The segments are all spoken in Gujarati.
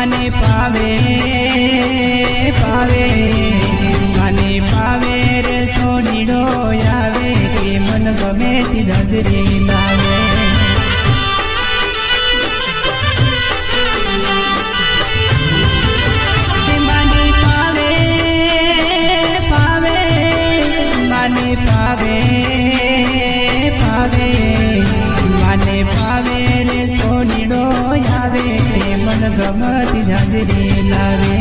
મને પાવે પાવે મને પાવે રે સોનીડો આવે કે મન ગમે તી ધજરી લાવે મને પાવે પાવે મને પાવે પાવે મને પાવે રે સોનીડો આવે કે મન ગમતી ધજરી લાવે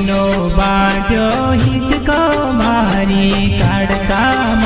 નો બાંધ્યો હિંચકો મારી કાઢતા